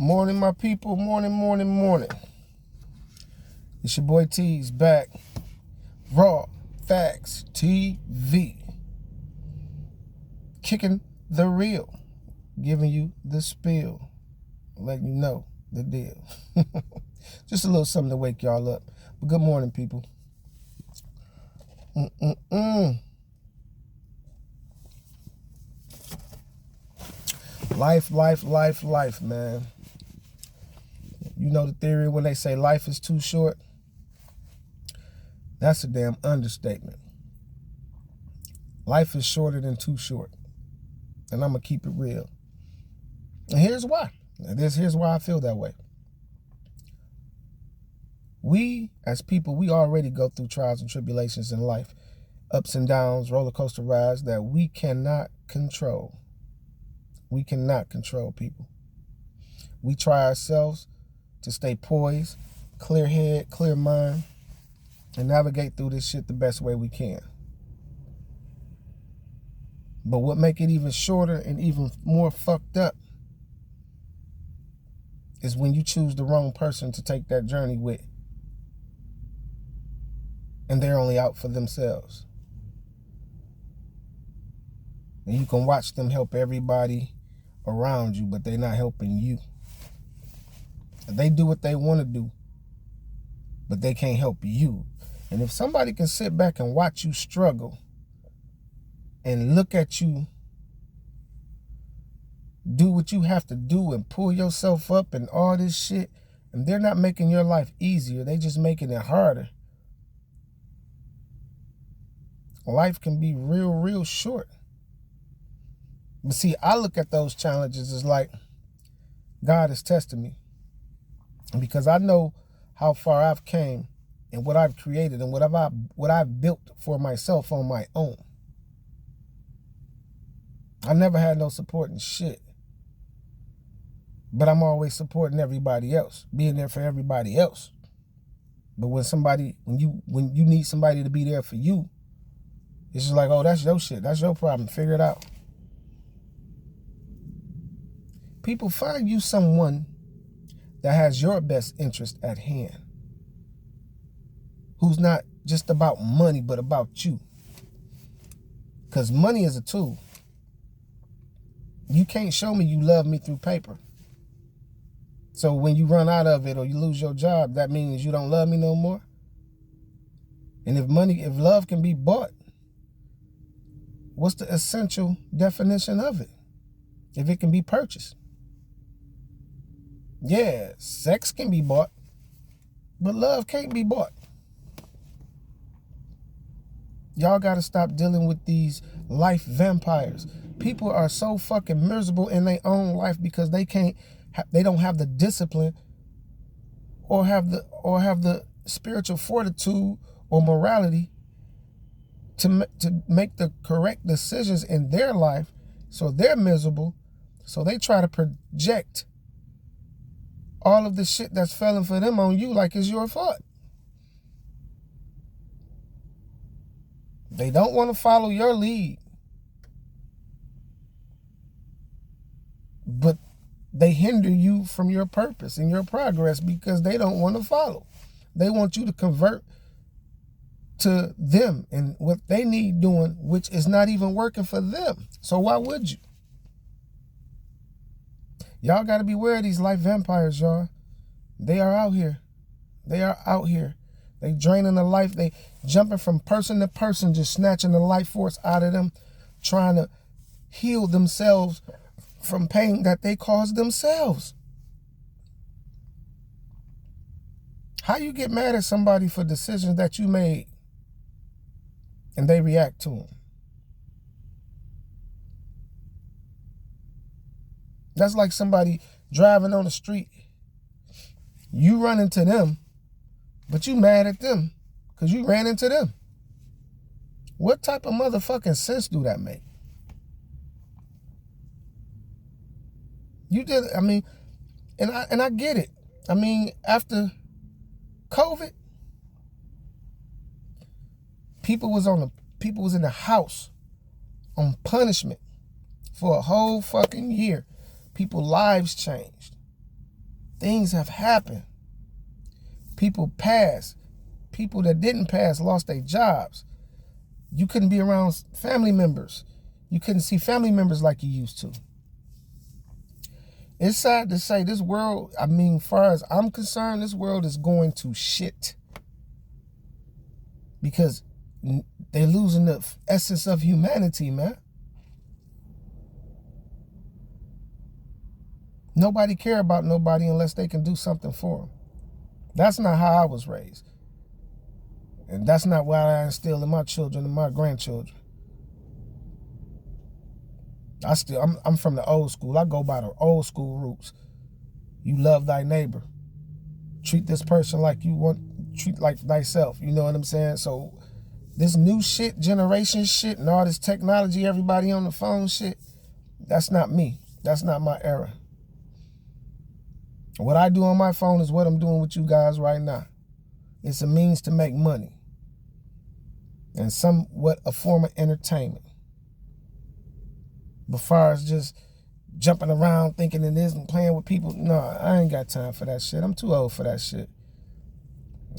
Morning, my people. Morning, morning, morning. It's your boy T's back. Raw Facts TV. Kicking the real. Giving you the spill. Letting you know the deal. Just a little something to wake y'all up. But good morning, people. Life, man. You know the theory when they say life is too short? That's a damn understatement. Life is shorter than too short. And I'm going to keep it real. And here's why. Here's why I feel that way. We, as people, we already go through trials and tribulations in life. Ups and downs, roller coaster rides that we cannot control. We cannot control, people. We try ourselves to stay poised, clear head, clear mind, and navigate through this shit the best way we can. But what make it even shorter and even more fucked up is when you choose the wrong person to take that journey with, and they're only out for themselves. And you can watch them help everybody around you, but they're not helping you. They do what they want to do, but they can't help you. And if somebody can sit back and watch you struggle and look at you do what you have to do and pull yourself up and all this shit, and they're not making your life easier, they just making it harder. Life can be real short. But see, I look at those challenges as like God is testing me. Because I know how far I've came and what I've created and what I've built for myself on my own. I never had no support and shit. But I'm always supporting everybody else, being there for everybody else. But when you need somebody to be there for you, it's just like, oh, that's your shit. That's your problem. Figure it out. People, find you someone that has your best interest at hand. Who's not just about money, but about you. Because money is a tool. You can't show me you love me through paper. So when you run out of it or you lose your job, that means you don't love me no more. And if love can be bought, what's the essential definition of it? If it can be purchased. Yeah, sex can be bought, but love can't be bought. Y'all got to stop dealing with these life vampires. People are so fucking miserable in their own life because they don't have the discipline or have the spiritual fortitude or morality to make the correct decisions in their life. So they're miserable. So they try to project all of the shit that's failing for them on you like it's your fault. They don't want to follow your lead. But they hinder you from your purpose and your progress because they don't want to follow. They want you to convert to them and what they need doing, which is not even working for them. So why would you? Y'all got to beware of these life vampires, y'all. They are out here. They are out here. They draining the life. They jumping from person to person, just snatching the life force out of them, trying to heal themselves from pain that they caused themselves. How you get mad at somebody for decisions that you made and they react to them? That's like somebody driving on the street. You run into them, but you mad at them because you ran into them. What type of motherfucking sense do that make? You did, I mean, and I get it. I mean, after COVID, people was in the house on punishment for a whole fucking year. People's lives changed. Things have happened. People passed. People that didn't pass lost their jobs. You couldn't be around family members. You couldn't see family members like you used to. It's sad to say this world, far as I'm concerned, this world is going to shit. Because they're losing the essence of humanity, man. Nobody care about nobody unless they can do something for them. That's not how I was raised. And that's not what I instill in my children and my grandchildren. I'm from the old school. I go by the old school roots. You love thy neighbor. Treat this person like you want, treat like thyself. You know what I'm saying? So this new shit, generation shit, and all this technology, everybody on the phone shit, that's not me. That's not my era. What I do on my phone is what I'm doing with you guys right now. It's a means to make money. And somewhat a form of entertainment. But far as just jumping around thinking it is and playing with people, no, I ain't got time for that shit. I'm too old for that shit.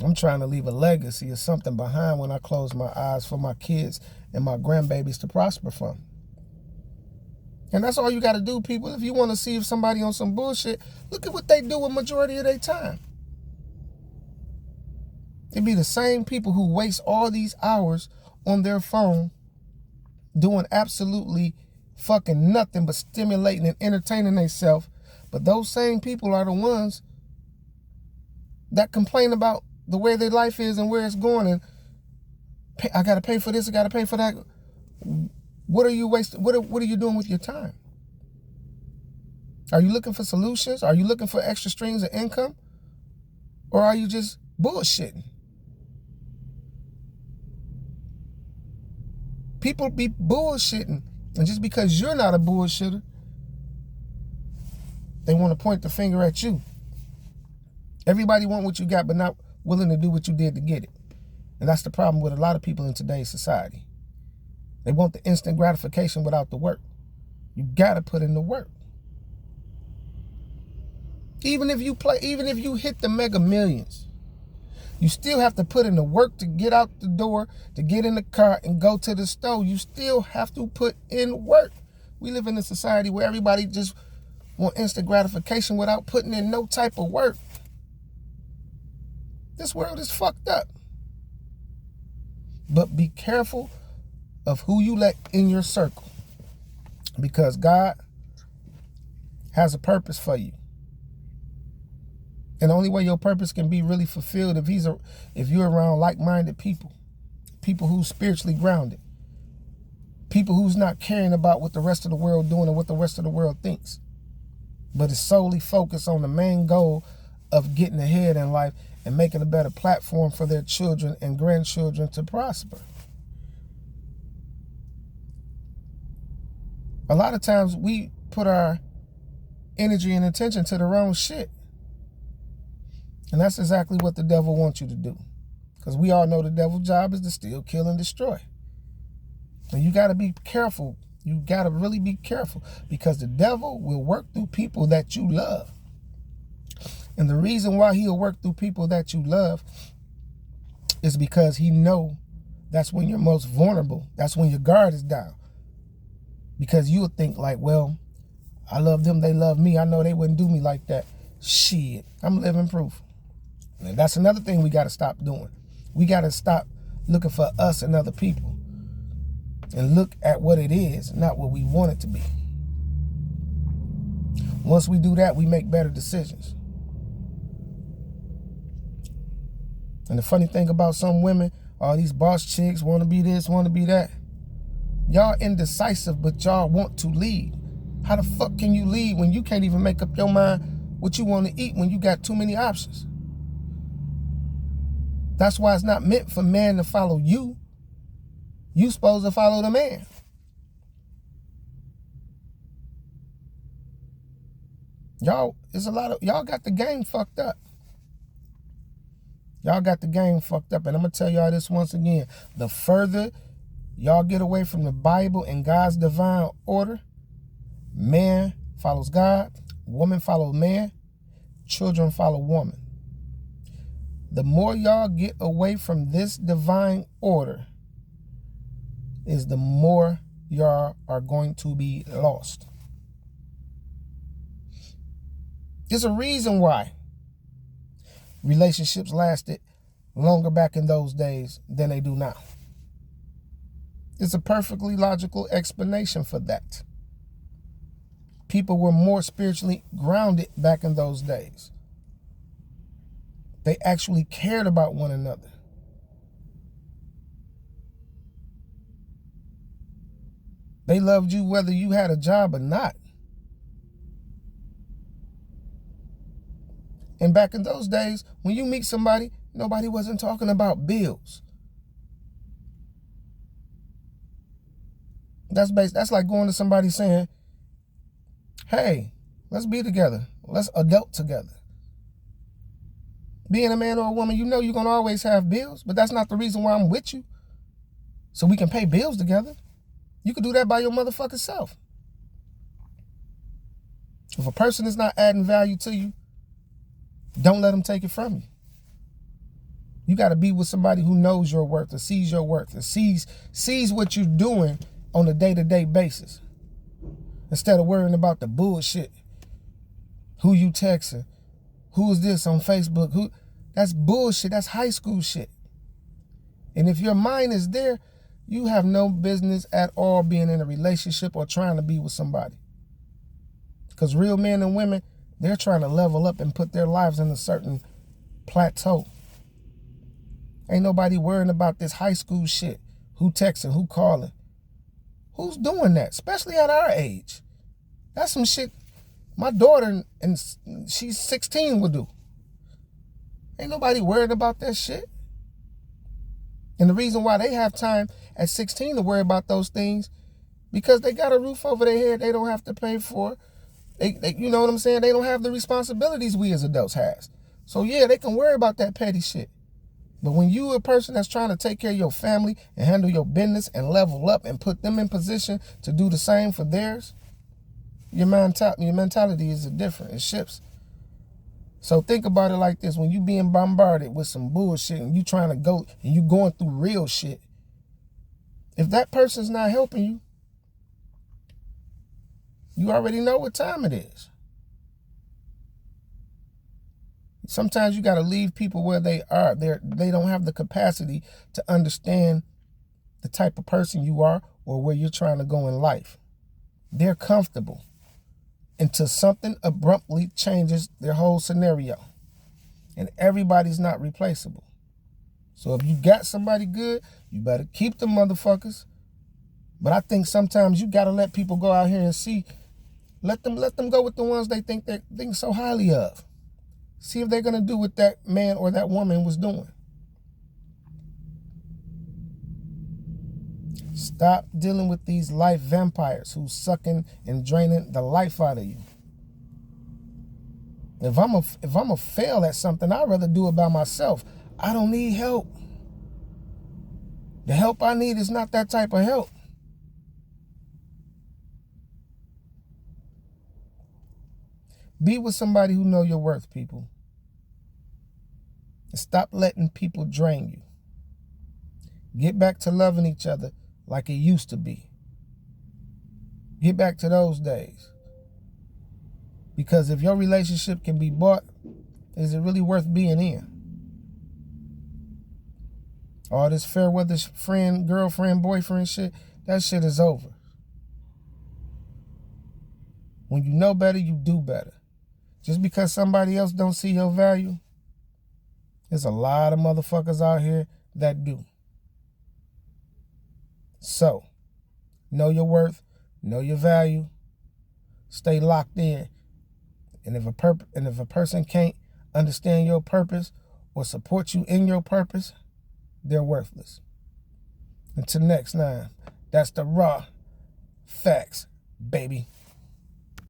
I'm trying to leave a legacy or something behind when I close my eyes for my kids and my grandbabies to prosper from. And that's all you got to do, people. If you want to see if somebody on some bullshit, look at what they do with majority of their time. It be the same people who waste all these hours on their phone doing absolutely fucking nothing but stimulating and entertaining themselves. But those same people are the ones that complain about the way their life is and where it's going. And I got to pay for this, I got to pay for that. What are you wasting? What are you doing with your time? Are you looking for solutions? Are you looking for extra streams of income? Or are you just bullshitting? People be bullshitting. And just because you're not a bullshitter, they want to point the finger at you. Everybody want what you got, but not willing to do what you did to get it. And that's the problem with a lot of people in today's society. They want the instant gratification without the work. You gotta put in the work. Even if you hit the Mega Millions, you still have to put in the work to get out the door, to get in the car and go to the store. You still have to put in work. We live in a society where everybody just want instant gratification without putting in no type of work. This world is fucked up. But be careful of who you let in your circle, because God has a purpose for you. And the only way your purpose can be really fulfilled if you're around like-minded people, people who's spiritually grounded, people who's not caring about what the rest of the world doing and what the rest of the world thinks, but is solely focused on the main goal of getting ahead in life and making a better platform for their children and grandchildren to prosper. A lot of times we put our energy and attention to the wrong shit. And that's exactly what the devil wants you to do. Because we all know the devil's job is to steal, kill, and destroy. And you got to be careful. You got to really be careful, because the devil will work through people that you love. And the reason why he'll work through people that you love is because he know that's when you're most vulnerable. That's when your guard is down. Because you'll think like, well, I love them, they love me. I know they wouldn't do me like that. Shit, I'm living proof. And that's another thing we got to stop doing. We got to stop looking for us and other people and look at what it is, not what we want it to be. Once we do that, we make better decisions. And the funny thing about some women, all these boss chicks want to be this, want to be that. Y'all indecisive, but y'all want to lead. How the fuck can you lead when you can't even make up your mind what you want to eat when you got too many options? That's why it's not meant for man to follow you. You supposed to follow the man. Y'all got the game fucked up. Y'all got the game fucked up. And I'm going to tell y'all this once again. The further y'all get away from the Bible and God's divine order, man follows God, woman follows man, children follow woman. The more y'all get away from this divine order, is the more y'all are going to be lost. There's a reason why relationships lasted longer back in those days than they do now. There's a perfectly logical explanation for that. People were more spiritually grounded back in those days. They actually cared about one another. They loved you whether you had a job or not. And back in those days, when you meet somebody, nobody wasn't talking about bills. That's like going to somebody saying, hey, let's be together. Let's adult together. Being a man or a woman, you know you're going to always have bills, but that's not the reason why I'm with you. So we can pay bills together. You can do that by your motherfucking self. If a person is not adding value to you, don't let them take it from you. You got to be with somebody who knows your worth, or sees your worth, or sees what you're doing on a day-to-day basis. Instead of worrying about the bullshit. Who you texting? Who is this on Facebook? That's bullshit. That's high school shit. And if your mind is there, you have no business at all being in a relationship or trying to be with somebody. Because real men and women, they're trying to level up and put their lives in a certain plateau. Ain't nobody worrying about this high school shit. Who texting, who calling. Who's doing that? Especially at our age. That's some shit my daughter, and she's 16, would do. Ain't nobody worried about that shit. And the reason why they have time at 16 to worry about those things, because they got a roof over their head they don't have to pay for. They you know what I'm saying? They don't have the responsibilities we as adults has. So yeah, they can worry about that petty shit. But when you a person that's trying to take care of your family and handle your business and level up and put them in position to do the same for theirs, your mentality is different. It shifts. So think about it like this. When you being bombarded with some bullshit and you trying to go and you going through real shit, if that person's not helping you, you already know what time it is. Sometimes you got to leave people where they are. They don't have the capacity to understand the type of person you are or where you're trying to go in life. They're comfortable until something abruptly changes their whole scenario. And everybody's not replaceable. So if you got somebody good, you better keep the motherfuckers. But I think sometimes you got to let people go out here and see. Let them go with the ones they think so highly of. See if they're going to do what that man or that woman was doing. Stop dealing with these life vampires who's sucking and draining the life out of you. If I'm a fail at something, I'd rather do it by myself. I don't need help. The help I need is not that type of help. Be with somebody who know your worth, people. And stop letting people drain you. Get back to loving each other like it used to be. Get back to those days. Because if your relationship can be bought, is it really worth being in? All this fair weather friend, girlfriend, boyfriend shit, that shit is over. When you know better, you do better. Just because somebody else don't see your value, there's a lot of motherfuckers out here that do. So, know your worth, know your value, stay locked in. And if a person can't understand your purpose or support you in your purpose, they're worthless. Until next time, that's the raw facts, baby.